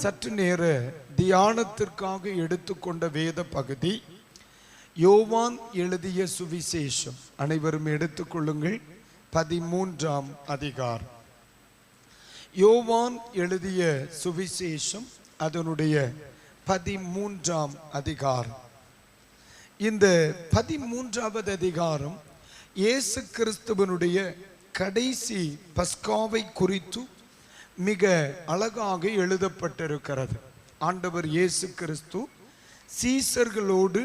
சற்று நேர தியானத்திற்காக எடுத்துக்கொண்ட வேத பகுதி யோவான் எழுதிய சுவிசேஷம். அனைவரும் எடுத்துக்கொள்ளுங்கள். 13ஆம் அதிகாரம். யோவான் எழுதிய சுவிசேஷம் அதனுடைய 13ஆம் அதிகாரம். இந்த 13வது அதிகாரம் இயேசு கிறிஸ்துவனுடைய கடைசி பஸ்காவை குறித்து மிக அழகாக எழுதப்பட்டிருக்கிறது. ஆண்டவர் இயேசு கிறிஸ்து சீசர்களோடு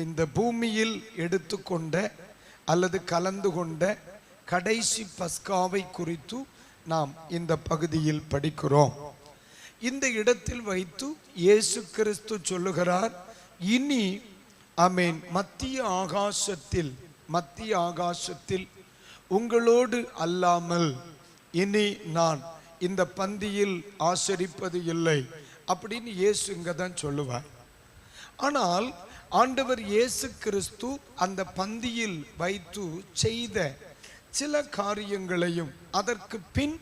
இந்த பூமியில் எடுத்துக்கொண்ட அல்லது கலந்து கொண்ட கடைசி பஸ்காவை குறித்து நாம் இந்த பகுதியில் படிக்கிறோம். இந்த இடத்தில் வைத்து இயேசு கிறிஸ்து சொல்லுகிறார், இனி மத்திய ஆகாசத்தில் உங்களோடு அல்லாமல் இனி நான் இந்த பந்தியில் ஆசரிப்பது இல்லை அப்படின்னு இயேசு இங்க தான் சொல்லுவார். ஆனால் ஆண்டவர் இயேசு கிறிஸ்து அந்த பந்தியில் வைத்து செய்த சில காரியங்களையும் அதற்கு பின்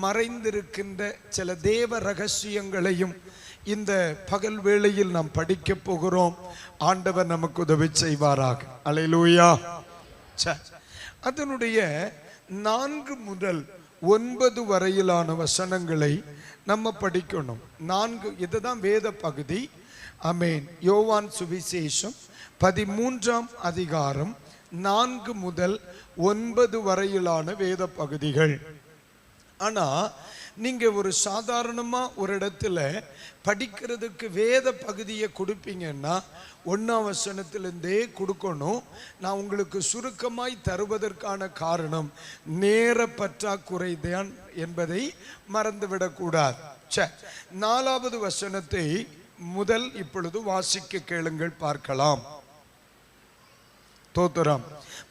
மறைந்திருக்கின்ற சில தேவ ரகசியங்களையும் இந்த பகல் வேளையில் நாம் படிக்க போகிறோம். ஆண்டவர் நமக்கு உதவி செய்வாராக. அல்லேலூயா. அதனுடைய 4 முதல் 9 வரையிலான வசனங்களை நம்ம படிக்கணும். 4 இதுதான் வேத பகுதி. யோவான் சுவிசேஷம் 13ஆம் அதிகாரம் 4 முதல் 9 வரையிலான வேத பகுதிகள். ஆனா நீங்க ஒரு சாதாரணமா ஒரு இடத்துல படிக்கிறதுக்கு வேத பகுதியை கொடுப்பீங்கன்னா 1ஆம் வசனத்திலிருந்தே கொடுக்கணும். நான் உங்களுக்கு சுருக்கமாய் தருவதற்கான காரணம் நேர பற்றாக்குறை தான் என்பதை மறந்துவிடக்கூடாது. 4வது வசனத்தை முதல் இப்பொழுது வாசிக்க கேளுங்கள், பார்க்கலாம். தோத்திரம்.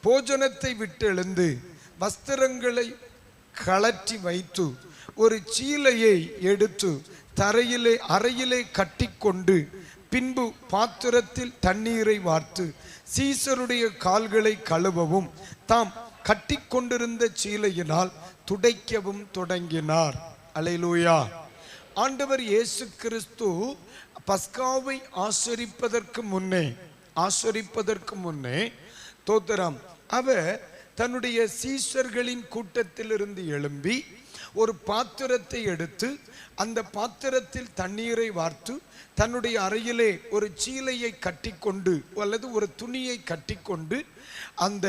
போஜனத்தை விட்டு எழுந்து வஸ்திரங்களை கழற்றி வைத்து ஒரு சீலையை எடுத்து அறையிலே கட்டி கொண்டு பின்பு பாத்திரத்தில் தண்ணீரை வார்த்து சீசருடைய கால்களை கழுவவும் தாம் கட்டி கொண்டிருந்த சீலையினால் துடைக்கவும் தொடங்கினார். அல்லேலூயா. ஆண்டவர் இயேசு கிறிஸ்து பஸ்காவை ஆசரிப்பதற்கு முன்னே தோத்திரம் அவர் தன்னுடைய சீஷர்களின் கூட்டத்திலிருந்து எழும்பி ஒரு பாத்திரத்தை எடுத்து அந்த பாத்திரத்தில் தண்ணீரை வார்த்து தன்னுடைய அறையிலே ஒரு சீலையை கட்டிக்கொண்டு அல்லது ஒரு துணியை கட்டிக்கொண்டு அந்த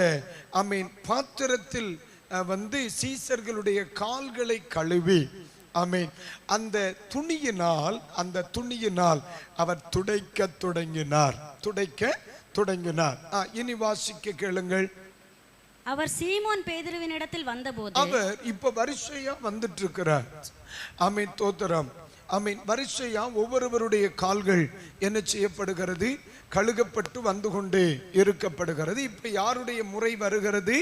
பாத்திரத்தில் சீஷர்களுடைய கால்களை கழுவி அந்த துணியினால் அவர் துடைக்க தொடங்கினார். இனி வாசிக்க கேளுங்கள். அவர் சீமோன் பேதுருவின் இடத்தில் வந்தபோது அவர் இப்ப வரிசையா வந்துட்டு இருக்கிறார். தோத்திரம். வரிசையா ஒவ்வொருவருடைய கால்கள் என்ன செய்யப்படுகிறது? கழுகப்பட்டு வந்து கொண்டே இருக்கப்படுகிறது. இப்ப யாருடைய முறை வருகிறது?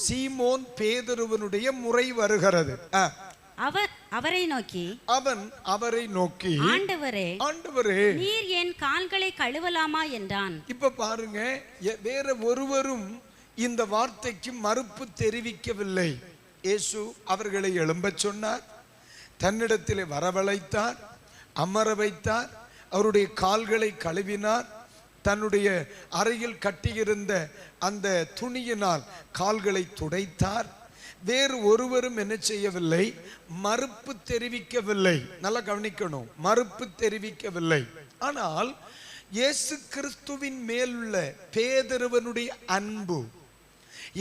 சீமோன் பேதுருவனுடைய முறை வருகிறது. அவரை நோக்கி ஆண்டவரே நீர் என் கால்களை கழுவலாமா என்றான். இப்ப பாருங்க, வேற ஒருவரும் இந்த வார்த்தைக்கு மறுப்பு தெரிவிக்கவில்லை. இயேசு அவர்களை எழும்ப சொன்னார், தன்னிடத்திலே வரவழைத்தார், அமர வைத்தார், அவருடைய கால்களை கழுவினார், தன்னுடைய அறையில் கட்டியிருந்த அந்த துணியினால் கால்களை துடைத்தார். வேறு ஒருவரும் என்ன செய்யவில்லை? மறுப்பு தெரிவிக்கவில்லை. நல்லா கவனிக்கணும், மறுப்பு தெரிவிக்கவில்லை. ஆனால் இயேசு கிறிஸ்துவின் மேலுள்ள பேதுருவனுடைய அன்பு,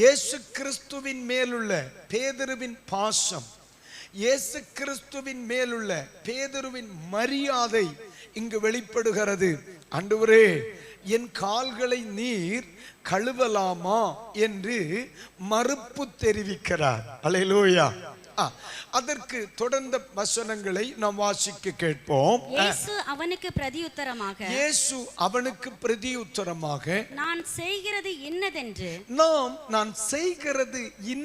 இயேசு கிறிஸ்துவின் மேலுள்ள பேதுருவின் பாசம், இயேசு கிறிஸ்துவின் மேலுள்ள பேதுருவின் மரியாதை இங்கு வெளிப்படுகிறது. ஆண்டவரே, என் கால்களை நீர் கழுவலாமா என்று மறுப்பு தெரிவிக்கிறார். அல்லேலூயா. அதற்கு தொடர்ந்த வசனங்களை நாம் வாசிக்க கேட்போம். இயேசு அவனுக்கு பிரதியுத்தரமாக நான் செய்கிறது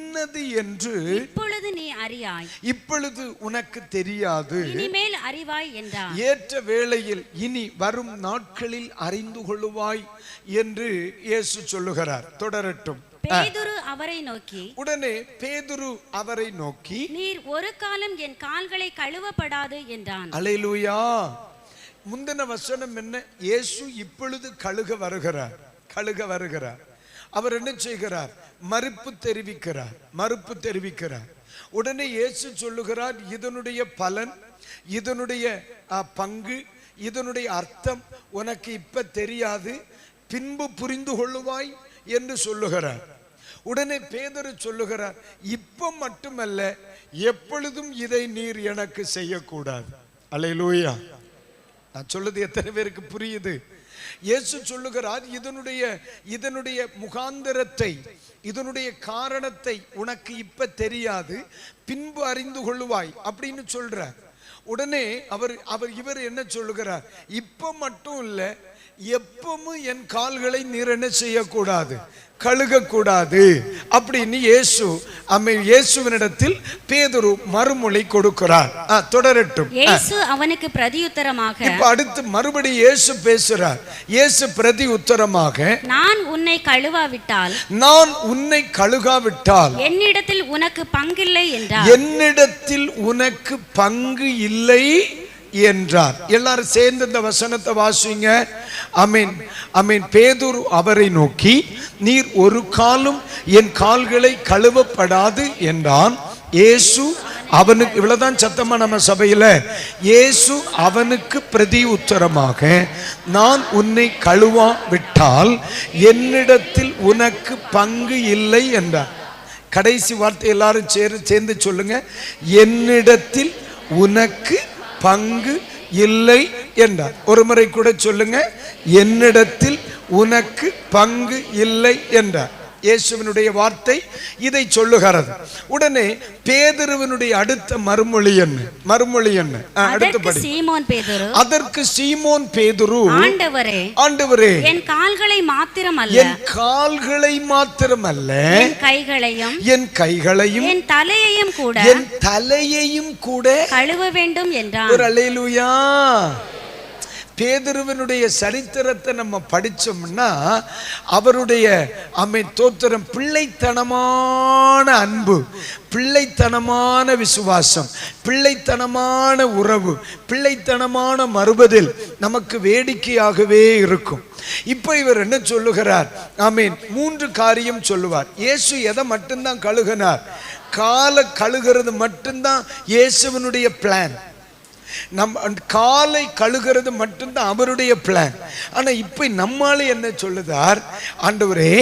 இன்னது என்று இப்பொழுது நீ அறியாய், இப்பொழுது உனக்கு தெரியாது, இனிமேல் அறிவாய் என்றார். ஏற்ற வேளையில் இனி வரும் நாட்களில் அறிந்து கொள்ளுவாய் என்று இயேசு சொல்லுகிறார். தொடரட்டும். பேதுரு அவரை நோக்கி உடனே பேதுரு அவரை நோக்கி நீர் ஒரு காலம் என் கால்களை கழுவப்படாது என்றான். அல்லேலூயா. முந்தின வசனம் என்ன? இயேசு இப்பொழுது கழுக வருகிறார். அவர் என்ன செய்கிறார்? மறுப்பு தெரிவிக்கிறார். உடனே இயேசு சொல்லுகிறார், இதனுடைய பலன், இதனுடைய பங்கு, இதனுடைய அர்த்தம் உனக்கு இப்ப தெரியாது, பின்பு புரிந்து கொள்ளுவாய் என்று சொல்லுகிறார். உடனே பேதுரு சொல்லுகிறார், இப்ப மட்டுமல்ல, எப்பொழுதும் இதை நீர் எனக்கு செய்யக்கூடாது. அல்லேலூயா. நான் சொல்லுது எத்தனை பேருக்கு புரியுது? இயேசு சொல்லுகிறார், இதனுடைய முகாந்திரத்தை, இதனுடைய காரணத்தை உனக்கு இப்ப தெரியாது, பின்பு அறிந்து கொள்ளுவாய் அப்படின்னு சொல்றார். உடனே இவர் என்ன சொல்லுகிறார்? இப்ப மட்டும் இல்ல, எப்பவும் என் கால்களை நீர் என்ன செய்யக்கூடாது? கழுகக்கூடாது அப்படின்னு இயேசுவினிடத்தில் பேதுரு மறுமொழி கொடுக்கிறார். தொடரட்டும். இயேசு அவனுக்கு பிரதியுத்தரமாக, இப்ப அடுத்து மறுபடி இயேசு பேசுறார். இயேசு பிரதியுத்தரமாக, நான் உன்னை கழுகாவிட்டால் என்னிடத்தில் உனக்கு பங்கில்லை என்றார். என்னிடத்தில் உனக்கு பங்கு இல்லை என்றார். எல்லாரும் சேர்ந்து இந்த வசனத்தை வாசிங்க. ஆமென், ஆமென். பேதுரு அவரை நோக்கி நீர் ஒரு காலும் என் கால்களை கழுவப்படாது என்றான். இயேசு அவனுக்கு, இவ்வளவுதான் சத்தமா நம்ம சபையில, இயேசு அவனுக்கு பிரதி உத்தரமாக, நான் உன்னை கழுவாவிட்டால் என்னிடத்தில் உனக்கு பங்கு இல்லை என்றார். கடைசி வார்த்தை எல்லாரும் சேர்ந்து சொல்லுங்க, என்னிடத்தில் உனக்கு பங்கு இல்லை என்றார். ஒரு முறை கூட சொல்லுங்க, என்னிடத்தில் உனக்கு பங்கு இல்லை என்றார். இயேசுவினுடைய வார்த்தை இதை சொல்லுகிறது. உடனே பேதுருவினுடைய அடுத்த மறுமொழி என்ன? அடுத்தபடி அதற்கு சீமோன் பேதுரு, ஆண்டவரே, என் கால்களை மாத்திரமல்ல என் கைகளையும் என் தலையையும் கூட கழுவ வேண்டும் என்றான். ஒரு அல்லேலூயா. பேதுருவினுடைய சரித்திரத்தை நம்ம படிச்சோம்னா, அவருடைய தோத்திரம், பிள்ளைத்தனமான அன்பு, பிள்ளைத்தனமான விசுவாசம், பிள்ளைத்தனமான உறவு, பிள்ளைத்தனமான மறுபதில் நமக்கு வேடிக்கையாகவே இருக்கும். இப்ப இவர் என்ன சொல்லுகிறார்? ஆமீன். 3 காரியம் சொல்லுவார். இயேசு எதை மட்டும்தான் கழுகினார்? காலை கழுகிறது மட்டும்தான் இயேசுவினுடைய பிளான். காலை கழுகிறது மட்டும்தான் அவருடைய பிளான். ஆனா இப்ப நம்மால என்ன சொல்லுதார்? ஆண்டவரே,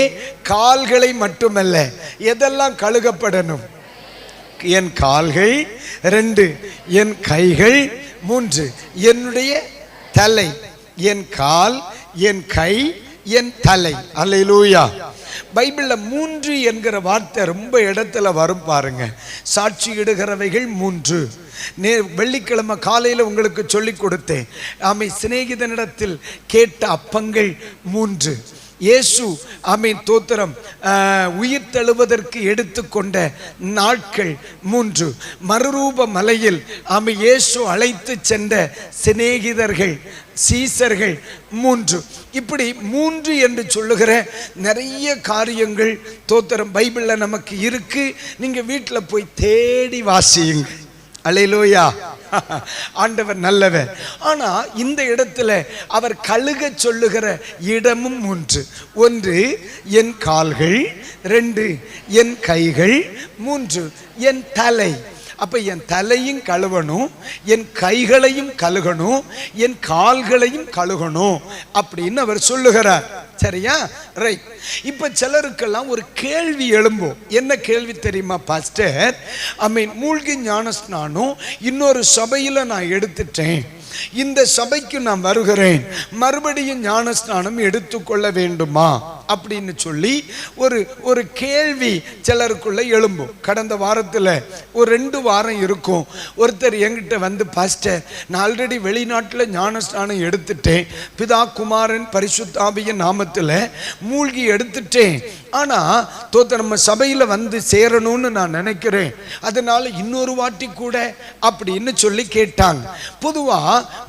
கால்களை மட்டுமல்ல, எதெல்லாம் கழுகப்படணும்? என் கால்கள் 2, என் கைகள் 3, என்னுடைய தலை. என் கால், என் கை, என் தலை. அல்லேலூயா. பைபிள்ல 3 என்கிற வார்த்தை ரொம்ப இடத்துல வரும் பாருங்க. சாட்சியிடுகிறவைகள் 3. வெள்ளிக்கிழமை காலையில உங்களுக்கு சொல்லி கொடுத்தேன். சிநேகிதனிடத்தில் கேட்ட அப்பங்கள் 3. இயேசு தோத்திரம் உயிர் தழுவதற்கு எடுத்துக்கொண்ட நாட்கள் 3. மறுரூப மலையில் இயேசு அழைத்து சென்ற சிநேகிதர்கள், சீசர்கள் 3. இப்படி 3 என்று சொல்லுகிற நிறைய காரியங்கள் தோத்திரம் பைபிள்ல நமக்கு இருக்கு. நீங்க வீட்டுல போய் தேடி வாசியுங்க. அல்லேலூயா. ஆண்டவர் நல்லவர். ஆனா இந்த இடத்துல அவர் கழுக சொல்லுகிற இடமும் 3. 1 என் கால்கள், 2 என் கைகள், 3 என் தலை. அப்ப என் தலையும் கழுவணும், என் கைகளையும் கழுகணும், என் கால்களையும் கழுகணும் அப்படின்னு அவர் சொல்லுகிறார். சரியா? ரைட். இப்ப சிலருக்கெல்லாம் ஒரு கேள்வி எழும்பும். என்ன கேள்வி தெரியுமா பாஸ்டர்? மூழ்கி ஞானஸ்நானம் இன்னொரு சபையில நான் எடுத்துட்டேன், இந்த சபைக்கு நான் வருகிறேன், மறுபடியும் ஞானஸ்நானம் எடுத்துக்கொள்ள வேண்டுமா அப்படின்னு சொல்லி ஒரு கேள்வி சிலருக்குள்ள எழும்பும். கடந்த வாரத்தில் ஒரு 2 வாரம் இருக்கும், ஒருத்தர் என்கிட்ட வந்து, பாஸ்டர், நான் ஆல்ரெடி வெளிநாட்டில் ஞானஸ்நானம் எடுத்துட்டேன், பிதா குமாரன் பரிசுத்த ஆவியின் நாமத்தில் மூழ்கி எடுத்துட்டேன், ஆனா நம்ம சபையில வந்து சேரணும்னு நான் நினைக்கிறேன், அதனால இன்னொரு வாட்டி கூட அப்படின்னு சொல்லி கேட்டாங்க. பொதுவா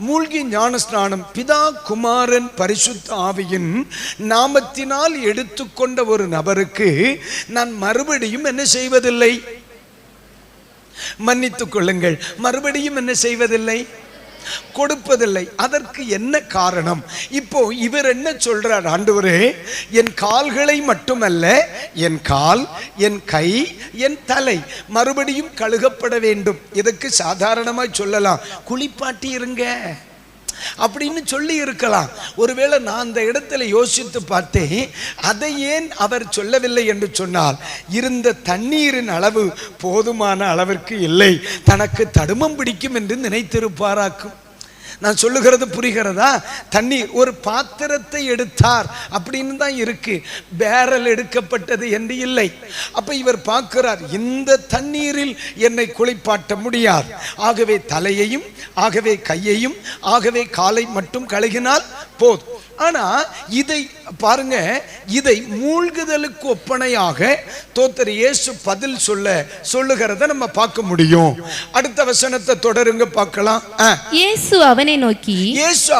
மூழ்கி ஞானஸ்நானம் பிதா குமாரன் பரிசுத்த ஆவியின் நாமத்தினால் கால் எடுத்துக்கொண்ட ஒரு நபருக்கு நான் மறுபடியும் என்ன செய்வதில்லை? மன்னித்துக் கொள்ளுங்கள், மறுபடியும் என்ன செய்வதில்லை? கொடுப்பதில்லை. அதற்கு என்ன காரணம்? இப்போ இவர் என்ன சொல்றார்? ஆண்டவரே, என் கால்களை மட்டுமல்ல, என் கால், என் கை, என் தலை மறுபடியும் கழுகப்பட வேண்டும். இதுக்கு சாதாரணமாய் சொல்லலாம், குளிப்பாட்டி இருங்க அப்படின்னு சொல்லி இருக்கலாம். ஒருவேளை நான் அந்த இடத்துல யோசித்து பார்த்தேன், அதை ஏன் அவர் சொல்லவில்லை என்று சொன்னால், இருந்த தண்ணீரின் அளவு போதுமான அளவிற்கு இல்லை, தனக்கு தடுமம் பிடிக்கும் என்று நினைத்திருப்பாராக்கும். நான் சொல்லுகிறது புரிகிறதா? தண்ணீர் ஒரு பாத்திரத்தை எடுத்தார் அப்படின்னு தான் இருக்கு, பேரல் எடுக்கப்பட்டது என்று இல்லை. அப்ப இவர் பார்க்கிறார், இந்த தண்ணீரில் என்னை குளிப்பாட்ட முடியாது, ஆகவே தலையையும் ஆகவே கையையும் ஆகவே காலை மட்டும் கழுகினால் போதும். ஆனா இதை பாருங்க, இதை மூழ்குதலுக்கு ஒப்பனையாக தோத்தர் இயேசு பதில் சொல்லுகிறத நம்ம பார்க்க முடியும். அடுத்த வசனத்தை தொடருங்க பார்க்கலாம். இயேசு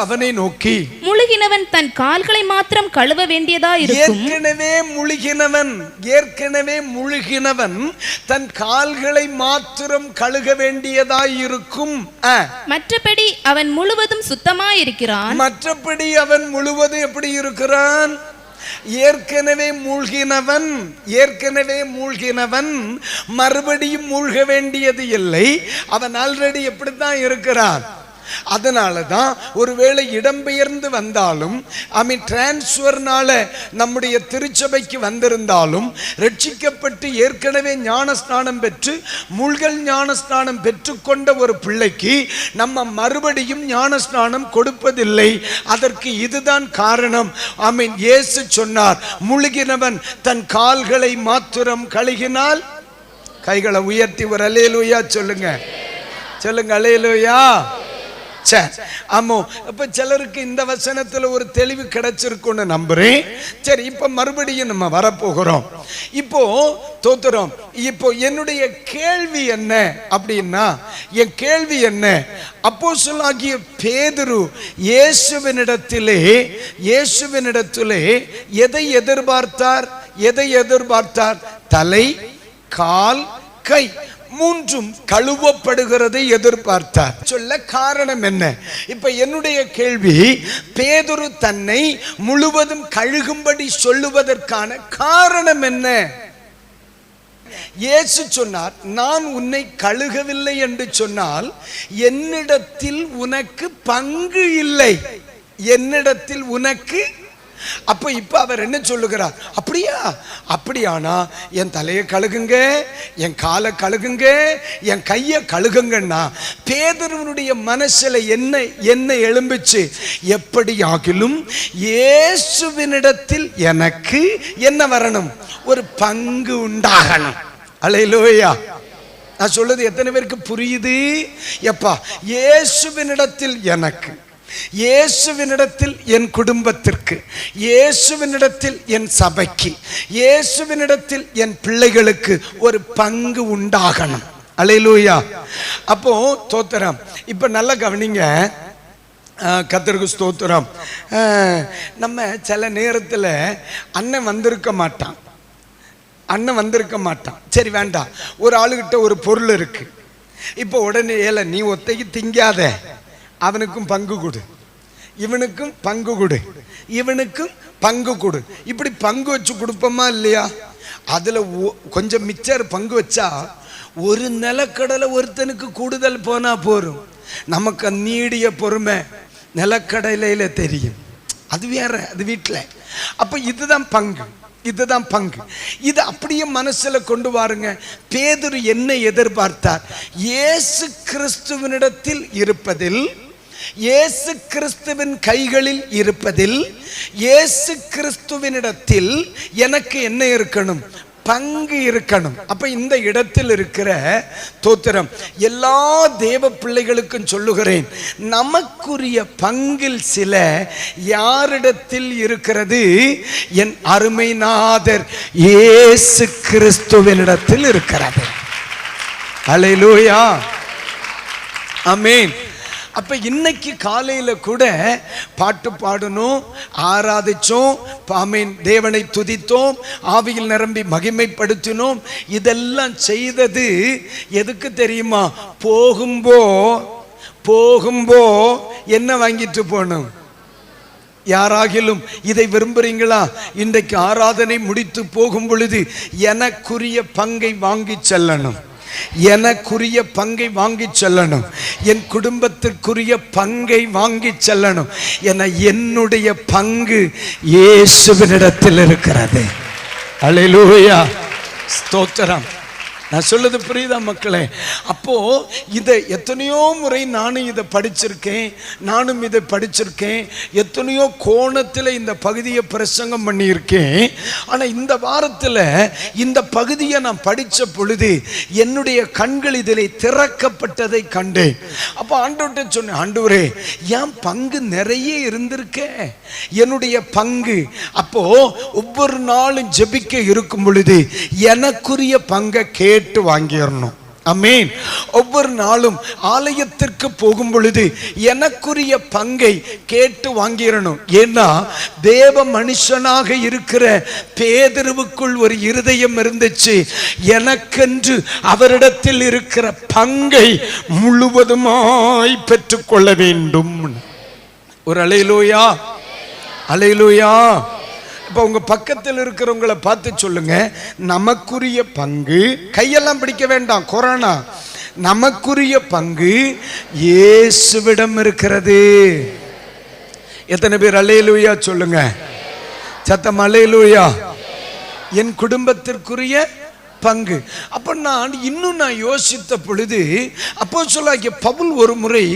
அவனை நோக்கி முழுகினவன் தன் கால்களை மாத்திரம் கழுவ வேண்டியதா இருக்கும். ஏற்கனவே முழுகினவன் தன் கால்களை மாத்திரம் கழுக வேண்டியதாய் இருக்கும். மற்றபடி அவன் முழுவதும் சுத்தமாயிருக்கிறான். மற்றபடி அவன் முழுவதும் எப்படி இருக்கிறான்? ஏற்கனவே மூழ்கினவன் மறுபடியும் மூழ்க வேண்டியது இல்லை. அவன் ஆல்ரெடி எப்படித்தான் இருக்கிறான். அதனாலதான் ஒருவேளை இடம்பெயர்ந்து வந்தாலும், டிரான்ஸ்ஃபர்னால நம்முடைய திருச்சபைக்கு வந்திருந்தாலும், ரட்சிக்கப்பட்டு ஏற்கனவே ஞானஸ்நானம் பெற்று மூழ்கல் ஞானஸ்நானம் பெற்றுக்கொண்ட ஒரு பிள்ளைக்கு நம்ம மறுபடியும் ஞானஸ்நானம் கொடுப்பதில்லை. அதற்கு இதுதான் காரணம். இயேசு சொன்னார், முழுகினவன் தன் கால்களை மாத்திரம் கழுகினால். கைகளை உயர்த்தி ஒரு அல்லேலூயா சொல்லுங்க, அல்லேலூயா. ஆமா, இப்ப சிலருக்கு இந்த வசனத்துல ஒரு தெளிவு கிடைச்சிருக்குன்னு நம்புறேன். சரி, இப்ப மறுபடியும் நம்ம வரப்போகிறோம். இப்போ தோத்துறோம். இப்போ என்னுடைய கேள்வி என்ன அப்படின்னா, என் கேள்வி என்ன? அப்போஸ்தலனாகிய பேதுரு இயேசுவினிடத்திலே எதை எதிர்பார்த்தார்? தலை, கால், கை மூன்றும் கழுவப்படுகிறதை எதிர்பார்த்தார். சொல்ல காரணம் என்ன? இப்ப என்னுடைய கேள்வி, பேதுரு தன்னை முழுவதும் கழுகும்படி சொல்லுவதற்கான காரணம் என்ன? இயேசு சொன்னார், நான் உன்னை கழுகவில்லை என்று சொன்னால் என்னிடத்தில் உனக்கு பங்கு இல்லை, என்னிடத்தில் உனக்கு. அப்ப இப்ப அவர் என்ன சொல்லுகிறார்? அப்படியானா என் தலையை கழுகுங்க, என் காலை கழுகுங்க, என் கையை கழுகுங்கன்னா பேதுருவினுடைய மனசுல என்ன எழும்புச்சு? எப்படி ஆகிலும் இயேசுவினிடத்தில் எனக்கு என்ன வரணும்? ஒரு பங்கு உண்டாகணும். அல்லேலூயா. நான் சொல்றது எத்தனை பேருக்கு புரியுது? எப்பா, இயேசுவினிடத்தில் எனக்கு, இயேசுவினிடத்தில் என் குடும்பத்திற்கு, இயேசுவினிடத்தில் என் சபைக்கு, இயேசுவினிடத்தில் என் பிள்ளைகளுக்கு ஒரு பங்கு உண்டாகணும். அல்லேலூயா. அப்போ தோத்திரம். இப்ப நல்லா கவனிங்க, கர்த்தருக்கு ஸ்தோத்திரம். நம்ம சில நேரத்தில் அண்ணன் வந்திருக்க மாட்டான். சரி வேண்டாம், ஒரு ஆளுகிட்ட ஒரு பொருள் இருக்கு. இப்போ உடனே ஏல நீ ஒத்தைக்கு திங்காத, அவனுக்கும் பங்கு கொடு, இவனுக்கும் பங்கு கொடு, இவனுக்கும் பங்கு கொடு. இப்படி பங்கு வச்சு கொடுப்போமா இல்லையா? அதுல கொஞ்சம் மிச்சர் பங்கு வச்சா ஒரு நிலக்கடலை ஒருத்தனுக்கு கூடுதல் போனா போரும். நமக்கு நீடிய பொறுமை நிலக்கடலையில தெரியும். அது வேற, அது வீட்டில். அப்ப இதுதான் பங்கு. இது அப்படியே மனசுல கொண்டு வாருங்க. பேதுரு என்ன எதிர்பார்த்தார்? இயேசு கிறிஸ்துவினிடத்தில் இருப்பதில், இயேசு கிறிஸ்துவின் கைகளில் இருப்பதில், இயேசு கிறிஸ்துவினிடத்தில் எனக்கு என்ன இருக்கணும்? பங்கு இருக்கணும். அப்ப இந்த இடத்தில் இருக்கிற தோத்திரம் எல்லா தேவ பிள்ளைகளுக்கும் சொல்லுகிறேன், நமக்குரிய பங்கில் சில யாரிடத்தில் இருக்கிறது? என் அருமை நாதர் இயேசு கிறிஸ்துவினிடத்தில் இருக்கிறது. அல்லேலூயா, ஆமென். அப்ப இன்னைக்கு காலையில கூட பாட்டு பாடணும், ஆராதிச்சோம், ஆமென், தேவனை துதித்தோம், ஆவியில் நிரம்பி மகிமைப்படுத்தினோம். இதெல்லாம் செய்தது எதுக்கு தெரியுமா? போகும்போ என்ன வாங்கிட்டு போகணும்? யாராகிலும் இதை விரும்புறீங்களா? இன்றைக்கு ஆராதனை முடித்து போகும் பொழுது எனக்குரிய பங்கை வாங்கி செல்லணும், எனக்குரிய பங்கை வாங்கி செல்லணும், என் குடும்பத்திற்குரிய பங்கை வாங்கி செல்லணும். என என்னுடைய பங்கு இயேசுவினிடத்தில் இருக்கிறது. அல்லேலூயா, ஸ்தோத்திரம். நான் சொல்லுது புரியுதா மக்களே? அப்போ இதை எத்தனையோ முறை நானும் இதை படிச்சிருக்கேன், எத்தனையோ கோணத்தில் இந்த பகுதியை பிரசங்கம் பண்ணியிருக்கேன். ஆனால் இந்த வாரத்தில் இந்த பகுதியை நான் படித்த பொழுது என்னுடைய கண்கள் இதில் திறக்கப்பட்டதை கண்டேன். அப்போ ஆண்டவர்கிட்ட சொன்னேன், ஆண்டவரே என் பங்கு நிறைய இருந்திருக்கே, என்னுடைய பங்கு. அப்போ ஒவ்வொரு நாளும் ஜெபிக்க இருக்கும் பொழுது எனக்குரிய பங்கை கேட்டு வாங்கிடணும். ஆமென். ஒவ்வொரு நாளும் ஆலயத்திற்கு போகும் பொழுது எனக்குரிய பங்கை கேட்டு வாங்கிடணும். ஏன்னா தேவ மனுஷனாக இருக்கிற பேதுருவுக்குள் ஒரு இருதயம் இருந்துச்சு, எனக்கென்று அவரிடத்தில் இருக்கிற பங்கை முழுவதுமாய் பெற்றுக்கொள்ள வேண்டும். ஒரு அல்லேலூயா, அல்லேலூயா. இப்போ உங்க பக்கத்தில் இருக்கிறவங்களை பார்த்து சொல்லுங்க, நமக்குரிய பங்கு, கையெல்லாம் பிடிக்க வேண்டாம், கொரோனா, நமக்குரிய பங்கு இயேசுவிடம் இருக்கிறது. எத்தனை பேர் அல்லேலூயா சொல்லுங்க? சத்தம் அல்லேலூயா. என் குடும்பத்திற்குரிய பங்கு. அப்ப நான் யோசித்த பொழுது அப்போஸ்தலனாகிய பவுல் ஒரு முறை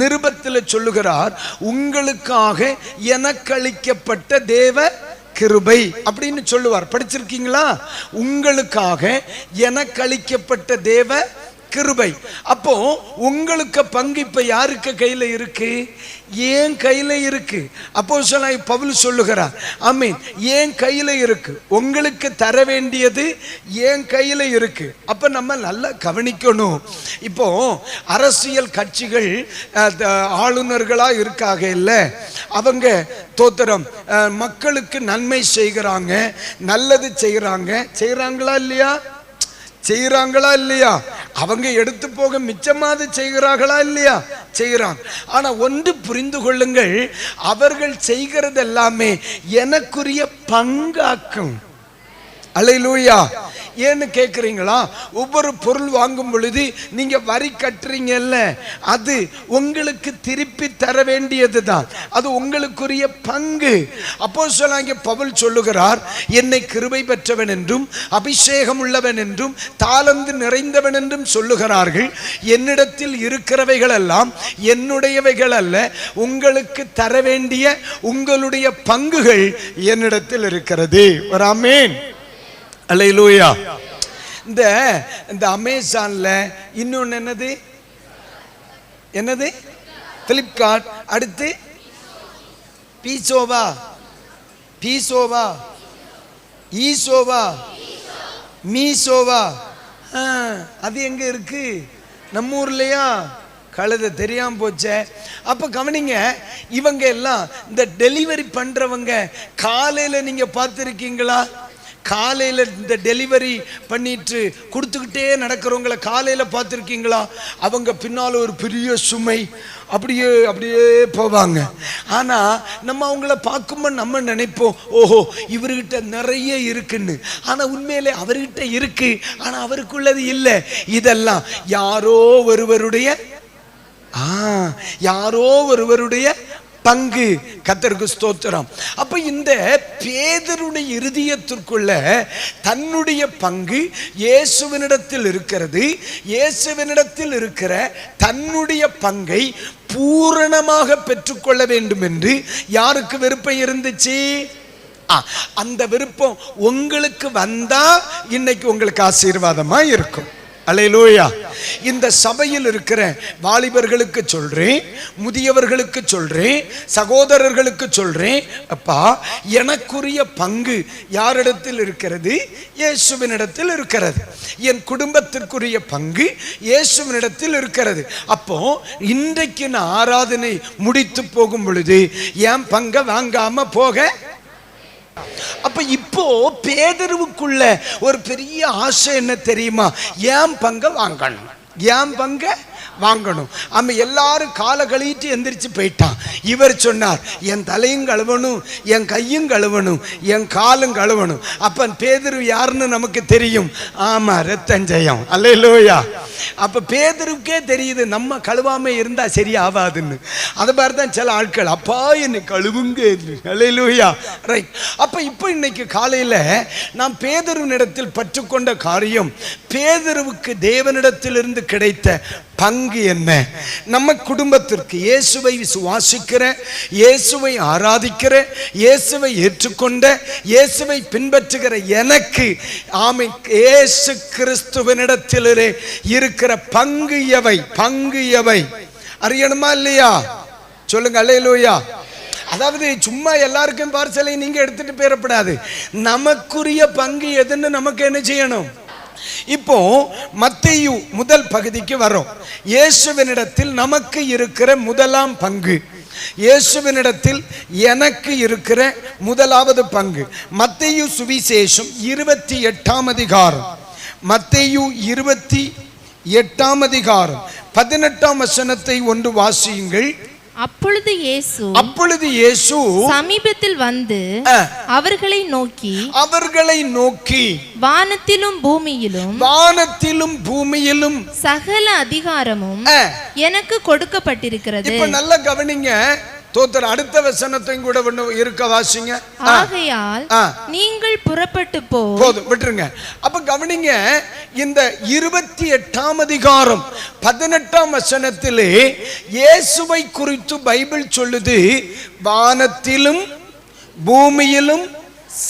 நிருபத்தில் சொல்லுகிறார், உங்களுக்காக எனக்களிக்கப்பட்ட தேவ கிருபை அப்படின்னு சொல்லுவார். படிச்சிருக்கீங்களா? உங்களுக்காக எனக்களிக்கப்பட்ட தேவ கிருபை. அப்போ உங்களுக்கு பங்கு இப்ப யாருக்கு கையில இருக்கு? ஏன் கையில இருக்கு. அப்போஸ்தலனாகிய பவுல் சொல்லுகிறார், ஆமென், ஏன் கையில இருக்கு. உங்களுக்கு தர வேண்டியது ஏன் கையில இருக்கு. அப்ப நம்ம நல்லா கவனிக்கணும். இப்போ அரசியல் கட்சிகள் ஆளுநர்களா இருக்காக இல்ல, அவங்க தோத்திரம் மக்களுக்கு நன்மை செய்கிறாங்க, நல்லது செய்யறாங்களா இல்லையா? அவங்க எடுத்து போக மிச்சமாவது செய்கிறார்களா இல்லையா? செய்கிறாங்க. ஆனா ஒன்று புரிந்து கொள்ளுங்கள், அவர்கள் செய்கிறது எல்லாமே எனக்குரிய பங்காக்கும். அல்லேலூயா. ஏன்னு கேட்குறீங்களா? ஒவ்வொரு பொருள் வாங்கும் பொழுது நீங்க வரி கட்டுறீங்கல்ல, அது உங்களுக்கு திருப்பி தர வேண்டியது தான், அது உங்களுக்குரிய பங்கு. அப்போஸ்தலனாகிய பவுல் சொல்லுகிறார், என்னை கிருபை பெற்றவன் என்றும் அபிஷேகம் உள்ளவன் என்றும் தாளந்து நிறைந்தவன் என்றும் சொல்லுகிறார்கள். என்னிடத்தில் இருக்கிறவைகள் எல்லாம் என்னுடையவைகள் அல்ல, உங்களுக்கு தர வேண்டிய உங்களுடைய பங்குகள் என்னிடத்தில் இருக்கிறது. ஒரு ஆமென், அல்லேலூயா. இந்த அமேசான்ல இன்னொன்னு என்னது பிளிப்கார்ட், அடுத்து பீசோவா, ஈசோவா, மீசோவா, அது எங்க இருக்கு? நம்ம ஊர்லயா? கழுத தெரியாம போச்சே. அப்ப கவனிங்க, இவங்க எல்லாம் இந்த டெலிவரி பண்றவங்க காலையில நீங்க பார்த்திருக்கீங்களா? காலையில் இந்த டெலிவரி பண்ணிட்டு கொடுத்துக்கிட்டே நடக்கிறவங்கள காலையில் பார்த்துருக்கீங்களா? அவங்க பின்னால் ஒரு பெரிய சுமை அப்படியே போவாங்க. ஆனால் நம்ம அவங்கள பார்க்கும்போது நம்ம நினைப்போம், ஓஹோ இவர்கிட்ட நிறைய இருக்குன்னு. ஆனால் உண்மையிலே அவர்கிட்ட இருக்கு, ஆனால் அவருக்குள்ளது இல்லை. இதெல்லாம் யாரோ ஒருவருடைய பங்கு. கர்த்தருக்கு ஸ்தோத்திரம். அப்ப இந்த பேதுருடைய இருதயத்திற்குள்ள தன்னுடைய பங்கு இயேசுவினிடத்தில் இருக்கிறது. இயேசுவினிடத்தில் இருக்கிற தன்னுடைய பங்கை பூரணமாக பெற்றுக்கொள்ள வேண்டும் என்று யாருக்கு விருப்பம் இருந்துச்சு? அந்த விருப்பம் உங்களுக்கு வந்தா இன்னைக்கு உங்களுக்கு ஆசீர்வாதமா இருக்கும். அல்லேலூயா. இந்த சபையில் இருக்கிற வாலிபர்களுக்கு சொல்றேன், முதியவர்களுக்கு சொல்றேன், சகோதரர்களுக்கு சொல்றேன், அப்பா எனக்குரிய பங்கு யாரிடத்தில் இருக்கிறது? இயேசுவினிடத்தில் இருக்கிறது. என் குடும்பத்திற்குரிய பங்கு இயேசுவினிடத்தில் இருக்கிறது. அப்போ இன்றைக்கு நான் ஆராதனை முடித்து போகும் பொழுது என் பங்கை வாங்காம போக. அப்ப இப்போ பேதுருவுக்குள்ள ஒரு பெரிய ஆசை என்ன தெரியுமா? என் பங்கை வாங்கணும், என் பங்கை வாங்கணும். அவன் எல்லாரும் காலை கழுவிட்டு எந்திரிச்சு போயிட்டான். இவர் சொன்னார், என் தலையும் கழுவணும், என் கையும் கழுவணும், என் காலும் கழுவணும். அப்ப பேதுரு யாருன்னு நமக்கு தெரியும். ஆமா, ரத்தஞ்சயம். அல்லேலூயா. அப்ப பேதுருக்கே தெரியுது நம்ம கழுவாம இருந்தா சரியாவாதுன்னு. அதை மாதிரிதான் சில ஆட்கள், அப்பா என்னை கழுவுங்க. அல்லேலூயா. ரைட். அப்ப இப்போ இன்னைக்கு காலையில நாம் பேதுருவினிடத்தில் பற்றுக்கொண்ட காரியம், பேதுருவுக்கு தேவனிடத்திலிருந்து கிடைத்த பங்கு என்ன? நம்ம குடும்பத்திற்கு இயேசுவை விசுவாசிக்கிற, இயேசுவை ஆராதிக்கிற, இயேசுவை ஏற்றுக்கொண்ட, இயேசுவை பின்பற்றுகிற எனக்கு ஆமென் இயேசு கிறிஸ்துவினிடத்திலே இருக்கிற பங்கு எவை? பங்கு எவை அறியணுமா இல்லையா? சொல்லுங்க. அல்லேலூயா. அதாவது சும்மா எல்லாருக்கும் பார்சலை நீங்க எடுத்துட்டு போயிடப்படாது. நமக்குரிய பங்கு எதுன்னு நமக்கு என்ன செய்யணும்? இப்போ மத்தேயு முதல் பகுதிக்கு வரோம். இயேசுவினிடத்தில் நமக்கு இருக்கிற முதலாம் பங்கு, இயேசுவினிடத்தில் எனக்கு இருக்கிற முதலாவது பங்கு. மத்தேயு சுவிசேஷம் 28ஆம் அதிகாரம், மத்தேயு 28ஆம் அதிகாரம் 18ஆம் வசனத்தை ஒன்று வாசியுங்கள். அப்பொழுது இயேசு சமீபத்தில் வந்து அவர்களை நோக்கி வானத்திலும் பூமியிலும் சகல அதிகாரமும் எனக்கு கொடுக்கப்பட்டிருக்கிறது. இப்ப நல்லா கவனிங்க. தோத்தர் அடுத்த வசனத்தையும் கூட இருக்க வாசிங்க. ஆகையால் நீங்கள் புறப்பட்டு போதும் விட்டுருங்க. அப்ப கவனிங்க, இந்த 28ஆம் அதிகாரம் 18ஆம் வசனத்திலே இயேசுவை குறித்து பைபிள் சொல்லுது, வானத்திலும் பூமியிலும்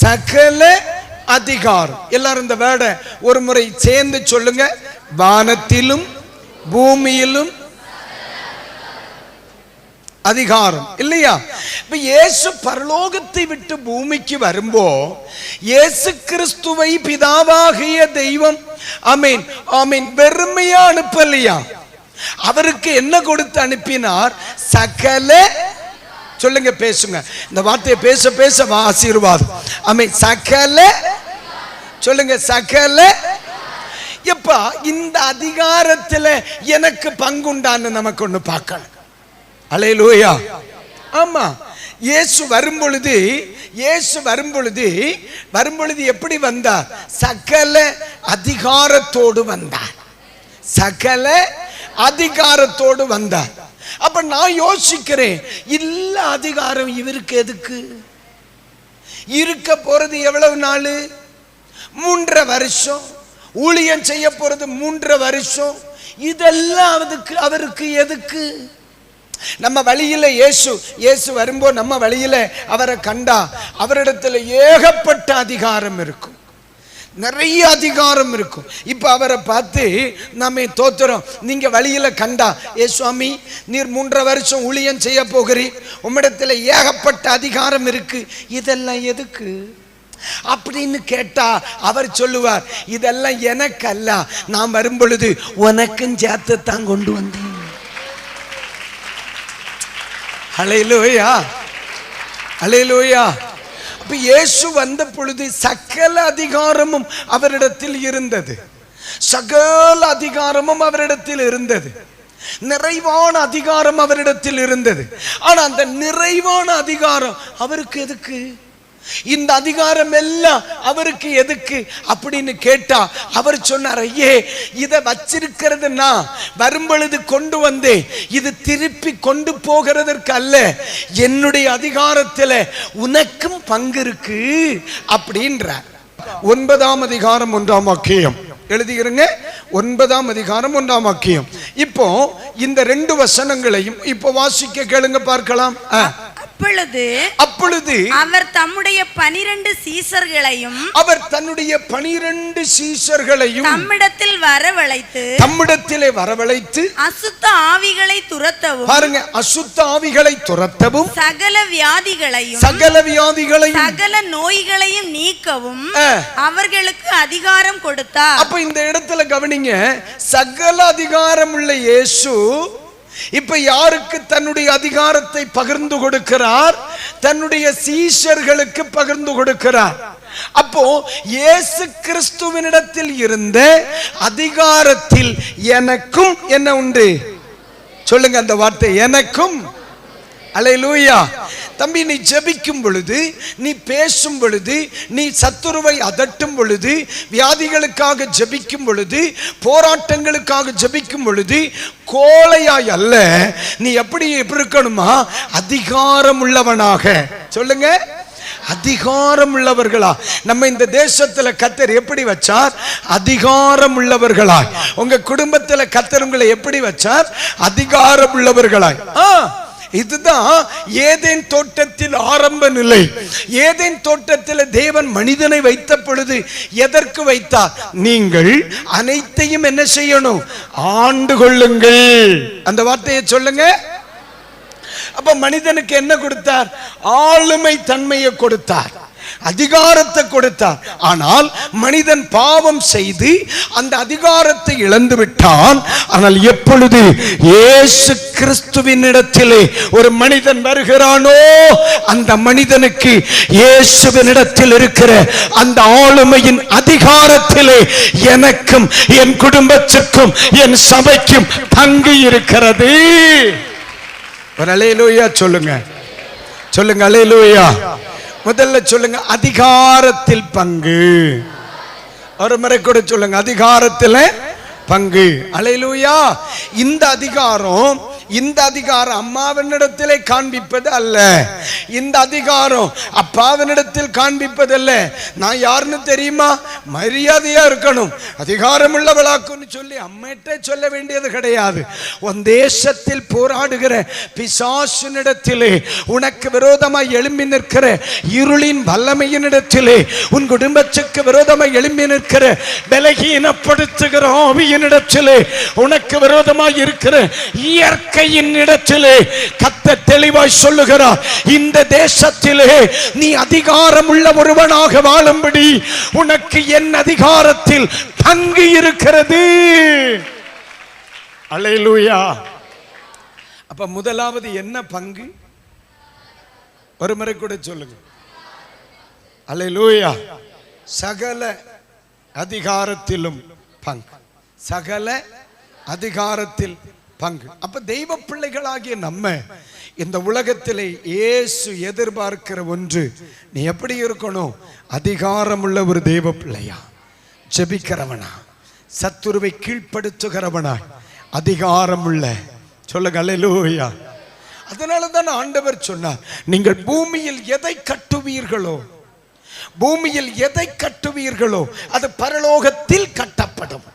சகல அதிகாரம். எல்லாரும் இந்த வேர்டை ஒரு முறை சேர்ந்து சொல்லுங்க. வானத்திலும் பூமியிலும் அதிகாரம். இல்லையா? இப்ப இயேசு பரலோகத்தை விட்டு பூமிக்கு வரும்போ இயேசு கிறிஸ்துவை பிதாவாகிய தெய்வம் ஆமென் ஆமென் வெறுமையா அனுப்பலையா. அவருக்கு என்ன கொடுத்து அனுப்பினார்? சகல, சொல்லுங்க, பேசுங்க, இந்த வார்த்தையை பேச பேச ஆசீர்வாதம். ஆமென். சகல, சொல்லுங்க, சகல. எப்ப இந்த அதிகாரத்துல எனக்கு பங்குண்டான்னு நமக்கு ஒண்ணு பார்க்கணும். அல்லேலூயா. ஆமா, இயேசு வரும்பொழுது எப்படி வந்தார்? சகல அதிகாரத்தோடு வந்தார். சகல அதிகாரத்தோடு வந்தார். அப்ப நான் யோசிக்கிறேன், இல்ல அதிகாரம் இவருக்கு எதுக்கு? இருக்க போறது எவ்வளவு நாள்? 3.5 வருஷம். ஊழியம் செய்ய போறது 3.5 வருஷம். இதெல்லாம் அவருக்கு எதுக்கு? நம்ம வழியில இயேசு வரும்போ நம்ம வழியில அவரை கண்டா அவரிடத்துல ஏகப்பட்ட அதிகாரம் இருக்கும், நிறைய அதிகாரம் இருக்கும். இப்ப அவரை பார்த்து நம்ம தோத்துறோம். நீங்க வழியில கண்டா, ஏ சுவாமி, நீர் 3.5 வருஷம் ஊழியம் செய்ய போகிறீர், உம்மிடத்துல ஏகப்பட்ட அதிகாரம் இருக்கு, இதெல்லாம் எதுக்கு அப்படின்னு கேட்டா அவர் சொல்லுவார், இதெல்லாம் எனக்கு அல்ல, நான் வரும் பொழுது உனக்கும் சேர்த்து தான் கொண்டு வந்தேன். அல்லேலூயா, அல்லேலூயா. அப்ப இயேசு வந்த பொழுது சகல அதிகாரமும் அவரிடத்தில் இருந்தது. சகல அதிகாரமும் அவரிடத்தில் இருந்தது. நிறைவான அதிகாரம் அவரிடத்தில் இருந்தது. ஆனா அந்த நிறைவான அதிகாரம் அவருக்கு எதுக்கு? இந்த அதிகாரம் எல்லாம் அவருக்கு எதுக்கு அப்படின்னு கேட்டா அவர் சொன்னார், ஐயே, இதை வச்சிருக்கிறது நான் வரும்பொழுது கொண்டு வந்தேன், இது திருப்பி கொண்டு போகிறதற்கு அல்ல, என்னுடைய அதிகாரத்தில் உனக்கும் பங்கு இருக்கு அப்படின்றார். 9ஆம் அதிகாரம் 1ஆம் வாக்கியம் எழுதுகிறேங்க. 9ஆம் அதிகாரம் 1ஆம் வாக்கியம். இப்போ இந்த 2 வசனங்களையும் இப்போ வாசிக்க கேளுங்க, பார்க்கலாம். அப்பொழுது அவர் தம்முடைய 12 சீஷர்களையும் தம்மிடத்திலே வரவழைத்து அசுத்த ஆவிகளை துரத்தவும், பாருங்க, அசுத்த ஆவிகளை துரத்தவும், சகல வியாதிகளையும் சகல நோய்களையும் நீக்கவும் அவர்களுக்கு அதிகாரம் கொடுத்தார். அப்ப இந்த இடத்துல கவனிங்க, சகல அதிகாரம் உள்ள இயேசு இப்ப யாருக்கு தன்னுடைய அதிகாரத்தை பகிர்ந்து கொடுக்கிறார்? தன்னுடைய சீஷர்களுக்கு பகிர்ந்து கொடுக்கிறார். அப்போ இயேசு கிறிஸ்துவினிடத்தில் இருந்த அதிகாரத்தில் எனக்கும் என்ன உண்டு? சொல்லுங்க அந்த வார்த்தை, எனக்கும். அல்லேலூயா. தம்பி, நீ ஜெபிக்கும் பொழுது, நீ பேசும் பொழுது, நீ சத்துருவை அதட்டும் பொழுது, வியாதிகளுக்காக ஜெபிக்கும் பொழுது, போராட்டங்களுக்காக ஜெபிக்கும் பொழுது கோழையாய் அல்ல, நீ எப்படி இருக்கணுமா? அதிகாரம் உள்ளவனாக. சொல்லுங்க, அதிகாரம் உள்ளவர்களா. நம்ம இந்த தேசத்துல கர்த்தர் எப்படி வச்சார்? அதிகாரம் உள்ளவர்களாய். உங்க குடும்பத்துல கர்த்தர் உங்களை எப்படி வச்சார்? அதிகாரம் உள்ளவர்களாய். இதுதான் ஏதேன் தோட்டத்தில் ஆரம்ப நிலை. ஏதேன் தோட்டத்தில் தேவன் மனிதனை வைத்த பொழுது எதற்கு வைத்தார்? நீங்கள் அனைத்தையும் என்ன செய்யணும்? ஆண்டு கொள்ளுங்கள். அந்த வார்த்தையை சொல்லுங்க. அப்ப மனிதனுக்கு என்ன கொடுத்தார்? ஆளுமை தன்மையை கொடுத்தார், அதிகாரத்தை கொடுத்தார். ஆனால் மனிதன் பாவம் செய்து அந்த அதிகாரத்தை இழந்து விட்டான். ஆனால் எப்பொழுது இயேசு கிறிஸ்துவின் இடத்திலே ஒரு மனிதன் வருகிறானோ, அந்த மனிதனுக்கு இயேசுவினிடத்தில் இருக்கிற அந்த ஆளுமையின் அதிகாரத்திலே எனக்கும் என் குடும்பத்திற்கும் என் சபைக்கும் பங்கு இருக்கிறது. அல்லேலூயா சொல்லுங்க, சொல்லுங்க அல்லேலூயா. முதல்ல சொல்லுங்க, அதிகாரத்தில் பங்கு. ஒரு முறை கூட சொல்லுங்க, அதிகாரத்தில் பங்கு. அல்லேலூயா. இந்த அதிகாரம் அம்மாவினிடத்திலே காண்பிப்பது அல்ல. இந்த அதிகாரம் அப்பாவினிடத்தில் காண்பிப்பது அல்ல. நான் யாருன்னு தெரியுமா? மரியாதையா இருக்கணும், அதிகாரம் உள்ளவளாக்குன்னு சொல்லி அம்மிட்ட சொல்ல வேண்டியது கிடையாது. உன் தேசத்தில் போராடுகிற பிசாசினிடத்திலே, உனக்கு விரோதமாய் எழும்பி நிற்கிற இருளின் வல்லமையினிடத்திலே, உன் குடும்பத்துக்கு விரோதமாய் எழும்பி நிற்கிற பலகீனப்படுத்துகிற ஆவியினிடத்திலே, உனக்கு விரோதமாய் இருக்கிற இயற்கை இடத்திலே கர்த்தர் தெளிவாய் சொல்லுகிறார், இந்த தேசத்திலே நீ அதிகாரம் உள்ள ஒருவனாக வாழும்படி உனக்கு என் அதிகாரத்தில் பங்கு இருக்கிறது. அல்லேலூயா. அப்ப முதலாவது என்ன பங்கு? ஒரு முறை கூட சொல்லுங்க. அல்லேலூயா. சகல அதிகாரத்திலும் பங்கு, சகல அதிகாரத்தில் பங்கு. அப்ப தெய்வ பிள்ளைகளாகிய நம்ம இந்த உலகத்திலே இயேசு எதிர்பார்க்கிற ஒன்று, நீ எப்படி இருக்கணும்? அதிகாரம் உள்ள ஒரு தெய்வ பிள்ளையா, ஜெபிக்கிறவனா, சத்துருவை கீழ்ப்படுத்துகிறவனா, அதிகாரம் உள்ள. சொல்லுங்க அல்லேலூயா. அதனால தான் ஆண்டவர் சொன்னார், நீங்கள் பூமியில் எதை கட்டுவீர்களோ, பூமியில் எதை கட்டுவீர்களோ அது பரலோகத்தில் கட்டப்படும்.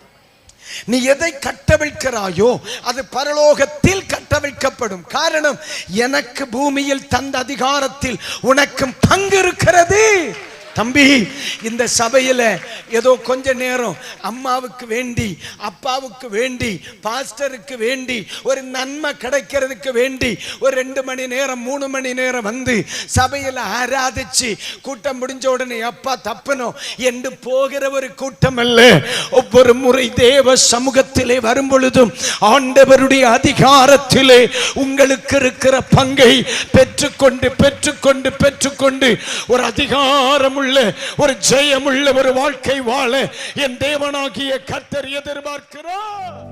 நீ எதை கட்டவிழ்க்கிறாயோ அது பரலோகத்தில் கட்டவிழ்க்கப்படும். காரணம், எனக்கு பூமியில் தந்த அதிகாரத்தில் உனக்கும் பங்கு இருக்கிறது. தம்பி, இந்த சபையில ஏதோ கொஞ்ச நேரம் அம்மாவுக்கு வேண்டி, அப்பாவுக்கு வேண்டி, பாஸ்டருக்கு வேண்டி, ஒரு நன்மை கிடைக்கிறதுக்கு வேண்டி ஒரு 2 மணி நேரம் 3 மணி நேரம் வந்து சபையில ஆராதிச்சு கூட்டம் முடிஞ்ச உடனே அப்பா தப்பணும் என்று போகிற ஒரு கூட்டம் அல்ல. ஒவ்வொரு முறை தேவ சமூகத்திலே வரும் பொழுதும் ஆண்டவருடைய அதிகாரத்திலே உங்களுக்கு இருக்கிற பங்கை பெற்றுக்கொண்டு பெற்றுக்கொண்டு பெற்றுக்கொண்டு ஒரு அதிகாரம், ஒரு ஜெயமுள்ள ஒரு வாழ்க்கை வாழ என் தேவனாகிய கர்த்தர் எதிர்பார்க்கிறார்.